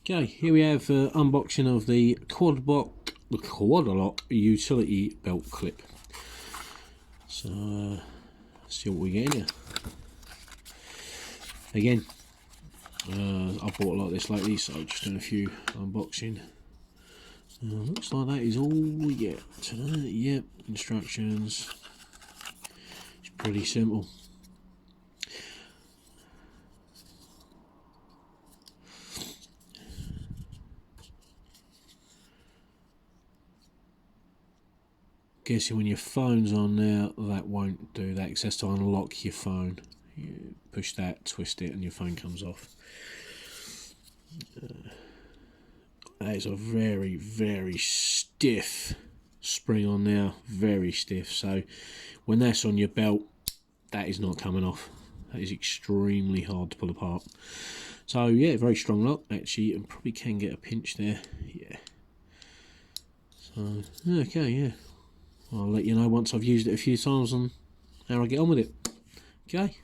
Okay, here we have unboxing of the Quad-Lock utility belt clip. So let's see what we get in here. Again, I bought a lot of this lately, so just doing a few unboxing. Looks like that is all we get today. Yep, instructions. It's pretty simple. Guessing when your phone's on there, that won't do that, because that's to unlock your phone. You push that, twist it, and your phone comes off. That is a very, very stiff spring on there, very stiff. So when that's on your belt, that is not coming off. That is extremely hard to pull apart. So yeah, very strong lock actually, and probably can get a pinch there. Yeah. So okay, yeah. I'll let you know once I've used it a few times on how I get on with it. Okay.